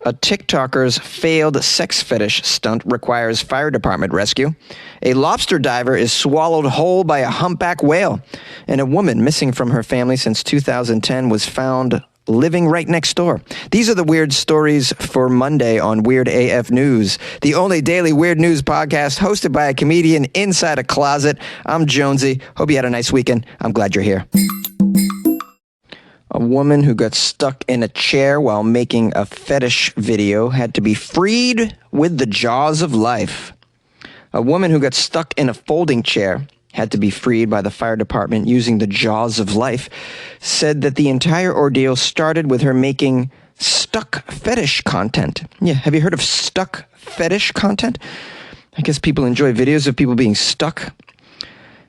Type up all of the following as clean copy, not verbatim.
A TikToker's failed sex fetish stunt requires fire department rescue. A lobster diver is swallowed whole by a humpback whale. And a woman missing from her family since 2010 was found living right next door. These are the weird stories for Monday on Weird AF News, the only daily weird news podcast hosted by a comedian inside a closet. I'm Jonesy. Hope you had a nice weekend. I'm glad you're here. A woman who got stuck in a chair while making a fetish video had to be freed with the jaws of life. A woman who got stuck in a folding chair had to be freed by the fire department using the jaws of life, said that the entire ordeal started with her making stuck fetish content. Yeah, have you heard of stuck fetish content? I guess people enjoy videos of people being stuck.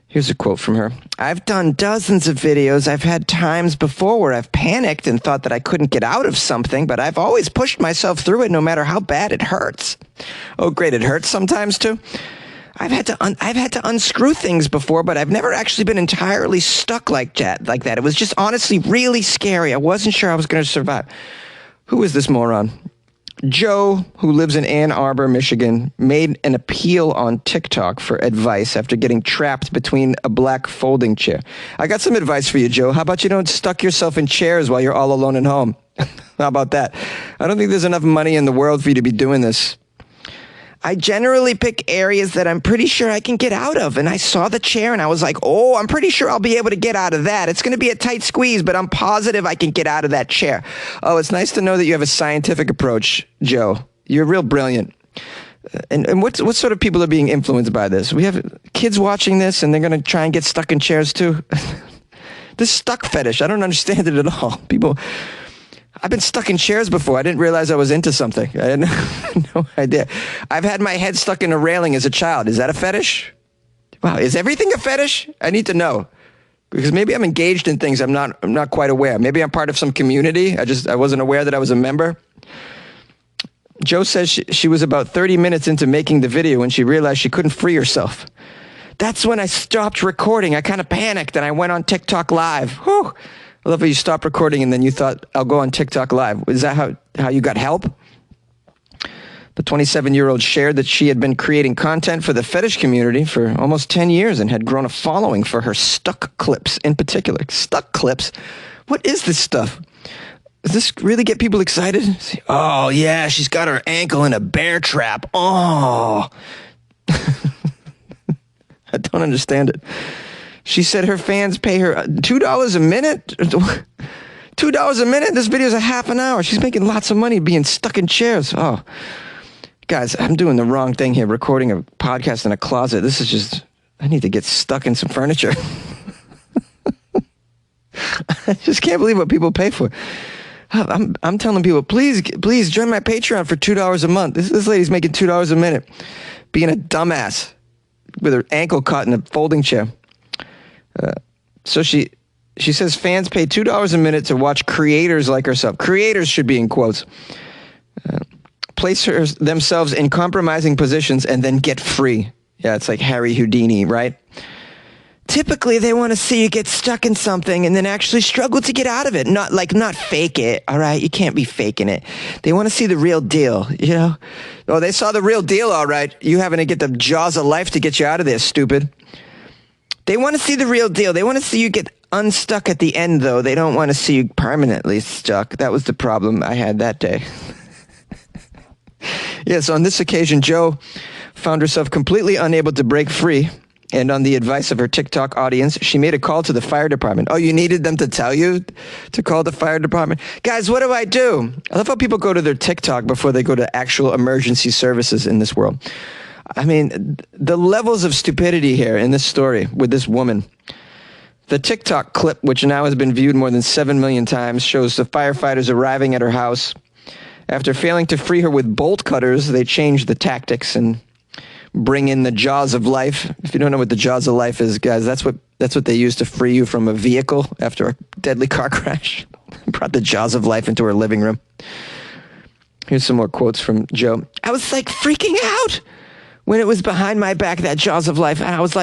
Here's a quote from her. I've done dozens of videos. I've had times before where I've panicked and thought that I couldn't get out of something, but I've always pushed myself through it no matter how bad it hurts. Oh, great. It hurts sometimes too. I've had to unscrew things before, but I've never actually been entirely stuck like that. It was just honestly really scary. I wasn't sure I was going to survive. Who is this moron? Joe, who lives in Ann Arbor, Michigan, made an appeal on TikTok for advice after getting trapped between a black folding chair. I got some advice for you, Joe. How about you don't stuck yourself in chairs while you're all alone at home? How about that? I don't think there's enough money in the world for you to be doing this. I generally pick areas that I'm pretty sure I can get out of. And I saw the chair and I was like, oh, I'm pretty sure I'll be able to get out of that. It's going to be a tight squeeze, but I'm positive I can get out of that chair. Oh, it's nice to know that you have a scientific approach, Joe. You're real brilliant. And what sort of people are being influenced by this? We have kids watching this and they're going to try and get stuck in chairs too. This stuck fetish, I don't understand it at all. I've been stuck in chairs before. I didn't realize I was into something. I had no idea. I've had my head stuck in a railing as a child. Is that a fetish? Wow, is everything a fetish? I need to know. Because maybe I'm engaged in things I'm not quite aware. Maybe I'm part of some community. I wasn't aware that I was a member. Joe says she was about 30 minutes into making the video when she realized she couldn't free herself. That's when I stopped recording. I kind of panicked and I went on TikTok Live. Whew. I love how you stopped recording and then you thought, I'll go on TikTok Live. Is that how you got help? The 27-year-old shared that she had been creating content for the fetish community for almost 10 years and had grown a following for her stuck clips in particular. Stuck clips? What is this stuff? Does this really get people excited? Oh, yeah, she's got her ankle in a bear trap. Oh. I don't understand it. She said her fans pay her $2 a minute? $2 a minute? This video's a half an hour. She's making lots of money being stuck in chairs. Oh, guys, I'm doing the wrong thing here, recording a podcast in a closet. This is just, I need to get stuck in some furniture. I just can't believe what people pay for. I'm telling people, please join my Patreon for $2 a month. This lady's making $2 a minute being a dumbass with her ankle caught in a folding chair. So she says fans pay $2 a minute to watch creators like herself. Creators should be in quotes. Place themselves in compromising positions and then get free. Yeah, it's like Harry Houdini, right? Typically, they want to see you get stuck in something and then actually struggle to get out of it. Not fake it, all right? You can't be faking it. They want to see the real deal, you know? Oh, they saw the real deal, all right. You having to get the jaws of life to get you out of there, stupid. They want to see the real deal. They want to see you get unstuck at the end, though. They don't want to see you permanently stuck. That was the problem I had that day. Yes, on this occasion, Joe found herself completely unable to break free. And on the advice of her TikTok audience, she made a call to the fire department. Oh, you needed them to tell you to call the fire department? Guys, what do? I love how people go to their TikTok before they go to actual emergency services in this world. I mean, the levels of stupidity here in this story with this woman. The TikTok clip, which now has been viewed more than 7 million times, shows the firefighters arriving at her house. After failing to free her with bolt cutters, they changed the tactics and bring in the jaws of life. If you don't know what the jaws of life is, guys, that's what they use to free you from a vehicle after a deadly car crash. Brought the jaws of life into her living room. Here's some more quotes from Joe. I was like freaking out when it was behind my back, that jaws of life. And I was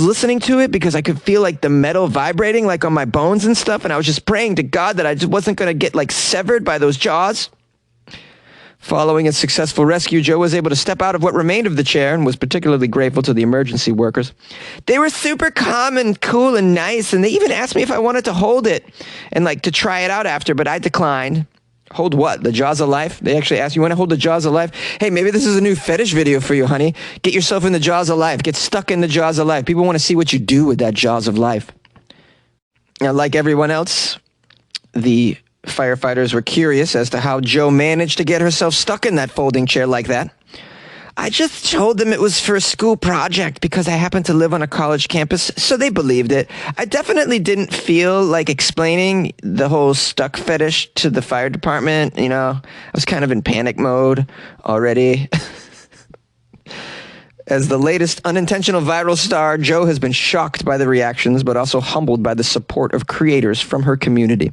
listening to it because I could feel like the metal vibrating like on my bones and stuff. And I was just praying to God that I just wasn't going to get like severed by those jaws. Following a successful rescue, Joe was able to step out of what remained of the chair and was particularly grateful to the emergency workers. They were super calm and cool and nice, and they even asked me if I wanted to hold it and to try it out after, but I declined. Hold what? The jaws of life? They actually asked, you want to hold the jaws of life? Hey, maybe this is a new fetish video for you, honey. Get yourself in the jaws of life. Get stuck in the jaws of life. People want to see what you do with that jaws of life. Now, like everyone else, the firefighters were curious as to how Joe managed to get herself stuck in that folding chair like that. I just told them it was for a school project because I happen to live on a college campus, so they believed it. I definitely didn't feel like explaining the whole stuck fetish to the fire department. I was kind of in panic mode already. As the latest unintentional viral star, Joe has been shocked by the reactions, but also humbled by the support of creators from her community.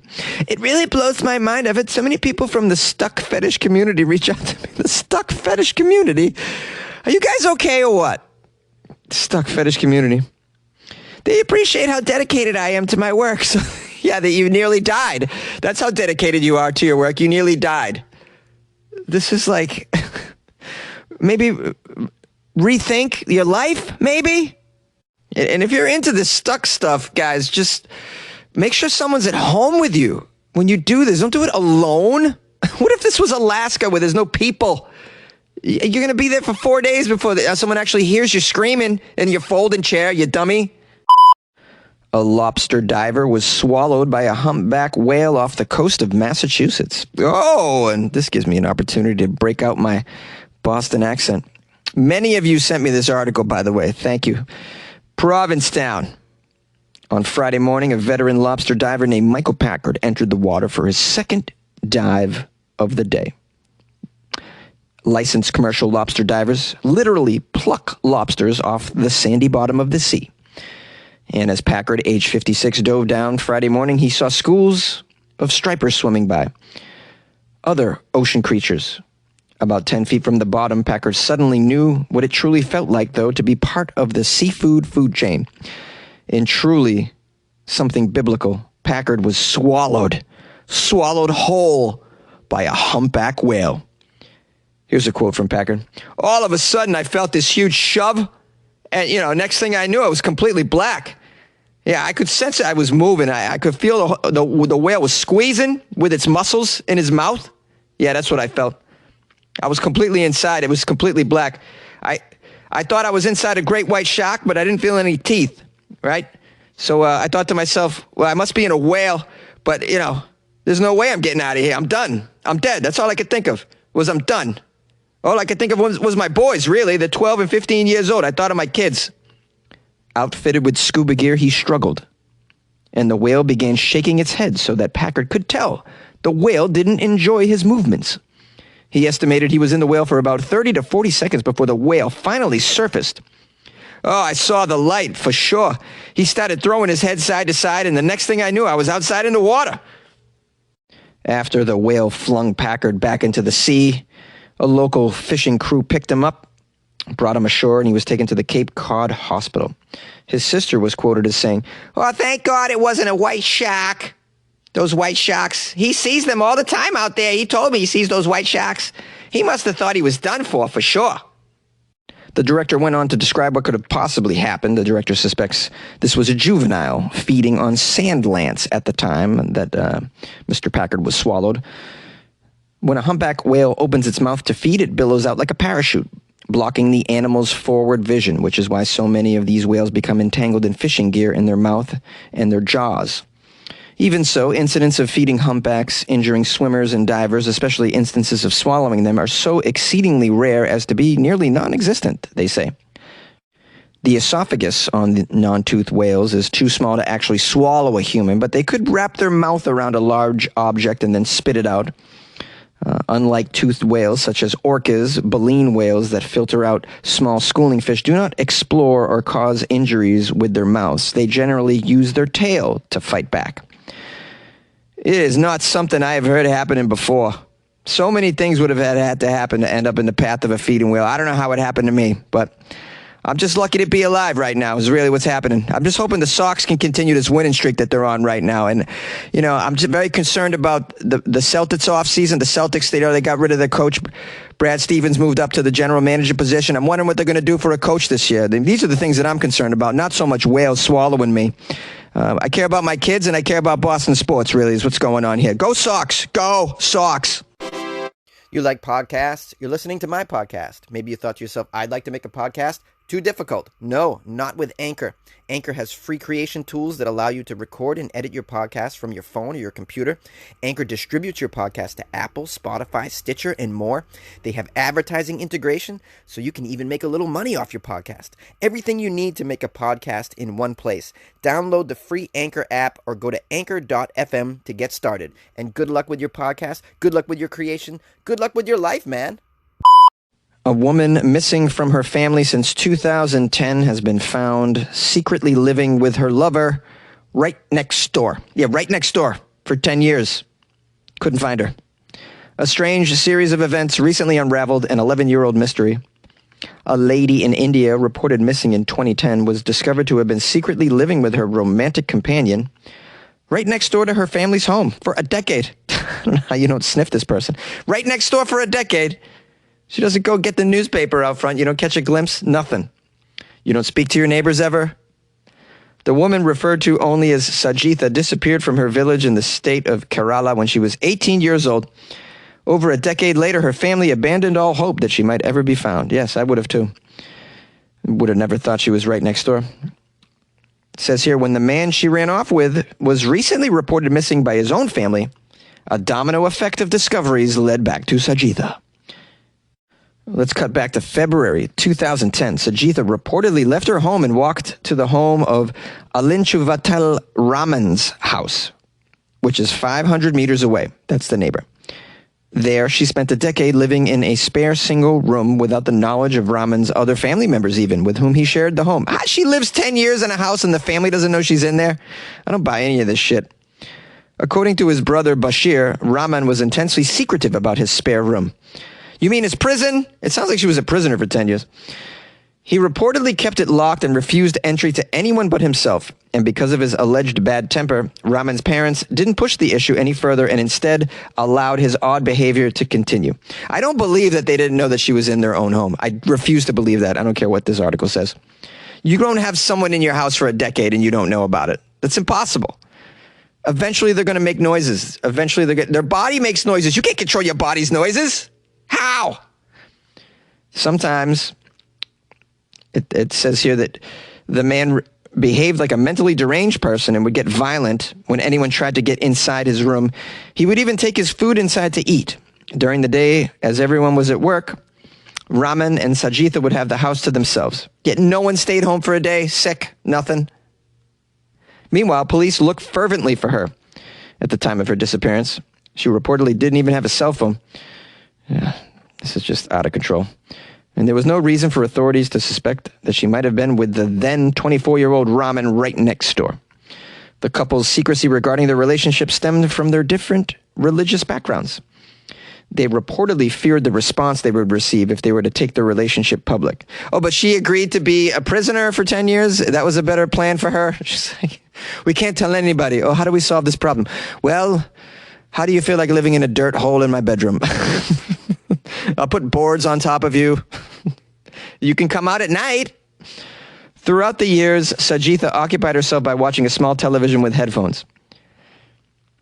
It really blows my mind. I've had so many people from the stuck fetish community reach out to me. The stuck fetish community? Are you guys okay or what? Stuck fetish community. They appreciate how dedicated I am to my work. So, yeah, that you nearly died. That's how dedicated you are to your work. You nearly died. This is maybe rethink your life, maybe? And if you're into this stuck stuff, guys, just make sure someone's at home with you when you do this. Don't do it alone. What if this was Alaska where there's no people? You're going to be there for 4 days before someone actually hears you screaming in your folding chair, you dummy. A lobster diver was swallowed by a humpback whale off the coast of Massachusetts. Oh, and this gives me an opportunity to break out my Boston accent. Many of you sent me this article, by the way. Thank you. Provincetown. On Friday morning, a veteran lobster diver named Michael Packard entered the water for his second dive of the day. Licensed commercial lobster divers literally pluck lobsters off the sandy bottom of the sea. And as Packard, age 56, dove down Friday morning, he saw schools of stripers swimming by. Other ocean creatures. About 10 feet from the bottom, Packard suddenly knew what it truly felt like, though, to be part of the seafood food chain. In truly something biblical, Packard was swallowed whole by a humpback whale. Here's a quote from Packard. All of a sudden, I felt this huge shove, and, next thing I knew, I was completely black. Yeah, I could sense it. I was moving. I could feel the whale was squeezing with its muscles in his mouth. Yeah, that's what I felt. I was completely inside. It was completely black. I thought I was inside a great white shark, but I didn't feel any teeth, right? So I thought to myself, well, I must be in a whale, but, there's no way I'm getting out of here. I'm done. I'm dead. That's all I could think of was I'm done. All I could think of was my boys, really. They're 12 and 15 years old. I thought of my kids. Outfitted with scuba gear, he struggled. And the whale began shaking its head so that Packard could tell the whale didn't enjoy his movements. He estimated he was in the whale for about 30 to 40 seconds before the whale finally surfaced. Oh, I saw the light, for sure. He started throwing his head side to side, and the next thing I knew, I was outside in the water. After the whale flung Packard back into the sea, a local fishing crew picked him up, brought him ashore, and he was taken to the Cape Cod Hospital. His sister was quoted as saying, "Oh, thank God it wasn't a white shark. Those white sharks, he sees them all the time out there. He told me he sees those white sharks. He must have thought he was done for sure." The director went on to describe what could have possibly happened. The director suspects this was a juvenile feeding on sand lance at the time that Mr. Packard was swallowed. When a humpback whale opens its mouth to feed, it billows out like a parachute, blocking the animal's forward vision, which is why so many of these whales become entangled in fishing gear in their mouth and their jaws. Even so, incidents of feeding humpbacks, injuring swimmers and divers, especially instances of swallowing them, are so exceedingly rare as to be nearly non-existent, they say. The esophagus on the non-toothed whales is too small to actually swallow a human, but they could wrap their mouth around a large object and then spit it out. Unlike toothed whales such as orcas, baleen whales that filter out small schooling fish do not explore or cause injuries with their mouths. They generally use their tail to fight back. It is not something I have heard happening before. So many things would have had to happen to end up in the path of a feeding whale. I don't know how it happened to me, but I'm just lucky to be alive right now is really what's happening. I'm just hoping the Sox can continue this winning streak that they're on right now. And, I'm just very concerned about the Celtics offseason. The Celtics, they got rid of their coach. Brad Stevens moved up to the general manager position. I'm wondering what they're going to do for a coach this year. These are the things that I'm concerned about, not so much whales swallowing me. I care about my kids and I care about Boston sports, really, is what's going on here. Go Sox! Go Sox! You like podcasts? You're listening to my podcast. Maybe you thought to yourself, I'd like to make a podcast. Too difficult. No, not with Anchor. Anchor has free creation tools that allow you to record and edit your podcast from your phone or your computer. Anchor distributes your podcast to Apple, Spotify, Stitcher, and more. They have advertising integration, so you can even make a little money off your podcast. Everything you need to make a podcast in one place. Download the free Anchor app or go to anchor.fm to get started. And good luck with your podcast. Good luck with your creation. Good luck with your life, man. A woman missing from her family since 2010 has been found secretly living with her lover right next door. Yeah, right next door for 10 years. Couldn't find her. A strange series of events recently unraveled an 11-year-old mystery. A lady in India reported missing in 2010 was discovered to have been secretly living with her romantic companion right next door to her family's home for a decade. I don't know how you don't sniff this person. Right next door for a decade. She doesn't go get the newspaper out front. You don't catch a glimpse. Nothing. You don't speak to your neighbors ever. The woman referred to only as Sajitha disappeared from her village in the state of Kerala when she was 18 years old. Over a decade later, her family abandoned all hope that she might ever be found. Yes, I would have too. Would have never thought she was right next door. It says here, when the man she ran off with was recently reported missing by his own family, a domino effect of discoveries led back to Sajitha. Let's cut back to February 2010. Sajitha reportedly left her home and walked to the home of Alinchuvatal Raman's house, which is 500 meters away. That's the neighbor. There, she spent a decade living in a spare single room without the knowledge of Raman's other family members even, with whom he shared the home. She lives 10 years in a house and the family doesn't know she's in there? I don't buy any of this shit. According to his brother Bashir, Raman was intensely secretive about his spare room. You mean his prison? It sounds like she was a prisoner for 10 years. He reportedly kept it locked and refused entry to anyone but himself. And because of his alleged bad temper, Raman's parents didn't push the issue any further and instead allowed his odd behavior to continue. I don't believe that they didn't know that she was in their own home. I refuse to believe that. I don't care what this article says. You don't have someone in your house for a decade and you don't know about it. That's impossible. Eventually they're going to make noises. Eventually their body makes noises. You can't control your body's noises. How? Sometimes it says here that the man behaved like a mentally deranged person and would get violent when anyone tried to get inside his room. He would even take his food inside to eat. During the day, as everyone was at work, Raman and Sajitha would have the house to themselves. Yet no one stayed home for a day, sick, nothing. Meanwhile, police looked fervently for her at the time of her disappearance. She reportedly didn't even have a cell phone. Yeah, this is just out of control. And there was no reason for authorities to suspect that she might have been with the then 24-year-old Raman right next door. The couple's secrecy regarding their relationship stemmed from their different religious backgrounds. They reportedly feared the response they would receive if they were to take their relationship public. Oh, but she agreed to be a prisoner for 10 years? That was a better plan for her? She's like, we can't tell anybody. Oh, how do we solve this problem? Well, how do you feel like living in a dirt hole in my bedroom? I'll put boards on top of you. You can come out at night. Throughout the years, Sajitha occupied herself by watching a small television with headphones.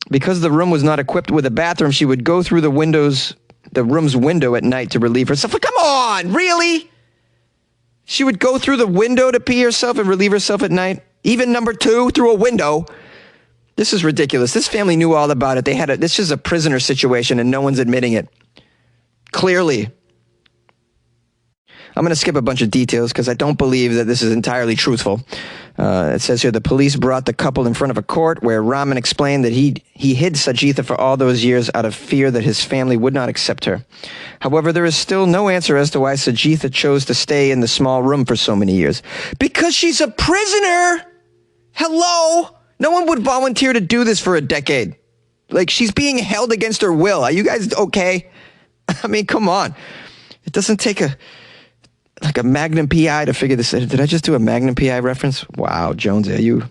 Because the room was not equipped with a bathroom, she would go through the room's window at night to relieve herself. Come on, really? She would go through the window to pee herself and relieve herself at night? Even number 2, through a window? This is ridiculous. This family knew all about it. This is a prisoner situation and no one's admitting it. Clearly. I'm going to skip a bunch of details because I don't believe that this is entirely truthful. It says here the police brought the couple in front of a court where Raman explained that he hid Sajitha for all those years out of fear that his family would not accept her. However, there is still no answer as to why Sajitha chose to stay in the small room for so many years. Because she's a prisoner! Hello? No one would volunteer to do this for a decade. Like, she's being held against her will. Are you guys okay? I mean, come on. It doesn't take like a Magnum PI to figure this out. Did I just do a Magnum PI reference? Wow, Jonesy,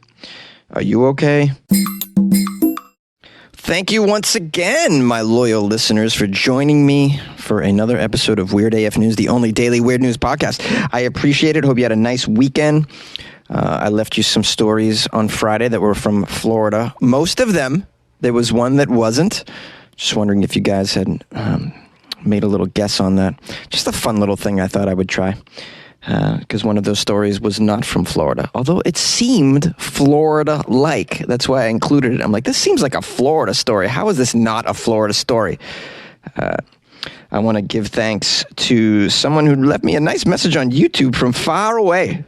are you okay? Thank you once again, my loyal listeners, for joining me for another episode of Weird AF News, the only daily weird news podcast. I appreciate it. Hope you had a nice weekend. I left you some stories on Friday that were from Florida. Most of them. There was one that wasn't. Just wondering if you guys had made a little guess on that. Just a fun little thing I thought I would try. Because one of those stories was not from Florida, although it seemed Florida-like. That's why I included it. I'm like, this seems like a Florida story. How is this not a Florida story? I want to give thanks to someone who left me a nice message on YouTube from far away.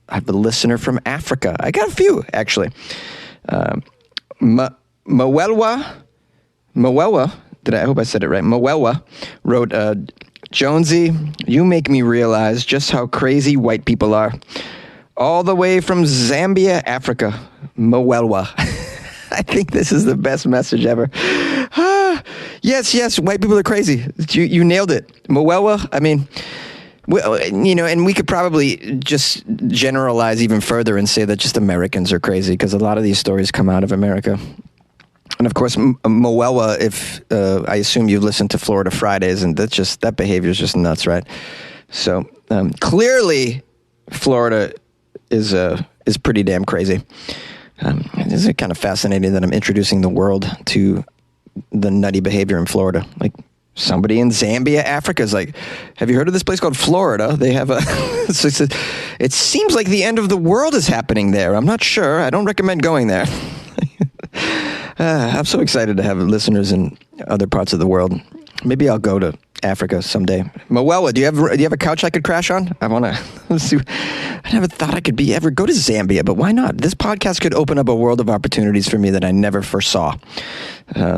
I have a listener from Africa. I got a few, actually. Mawelwa, I hope I said it right. Mawelwa wrote, Jonesy, you make me realize just how crazy white people are. All the way from Zambia, Africa. Mawelwa. I think this is the best message ever. Yes, white people are crazy. You nailed it. Mawelwa, I mean, and we could probably just generalize even further and say that just Americans are crazy, because a lot of these stories come out of America. And of course, Moella, if I assume you've listened to Florida Fridays, and that behavior is just nuts, right? So clearly, Florida is pretty damn crazy. It's kind of fascinating that I'm introducing the world to the nutty behavior in Florida. Like somebody in Zambia, Africa, is like, "Have you heard of this place called Florida? They have a." It seems like the end of the world is happening there. I'm not sure. I don't recommend going there. I'm so excited to have listeners in other parts of the world. Maybe I'll go to Africa someday. Moella, do you have a couch I could crash on? I want to see. I never thought I could ever go to Zambia, but why not? This podcast could open up a world of opportunities for me that I never foresaw.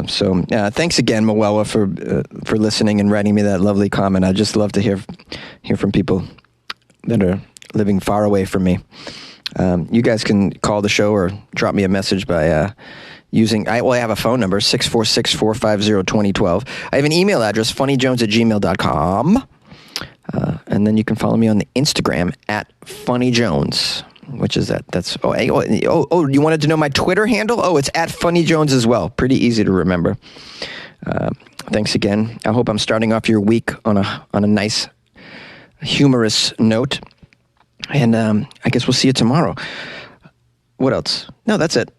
So thanks again, Moella, for listening and writing me that lovely comment. I just love to hear from people that are living far away from me. You guys can call the show or drop me a message by I have a phone number, 646-450-2012. I have an email address, funnyjones@gmail.com. And then you can follow me on the Instagram @funnyjones, which is that. You wanted to know my Twitter handle? Oh, it's @funnyjones as well. Pretty easy to remember. Thanks again. I hope I'm starting off your week on a nice, humorous note. And I guess we'll see you tomorrow. What else? No, that's it.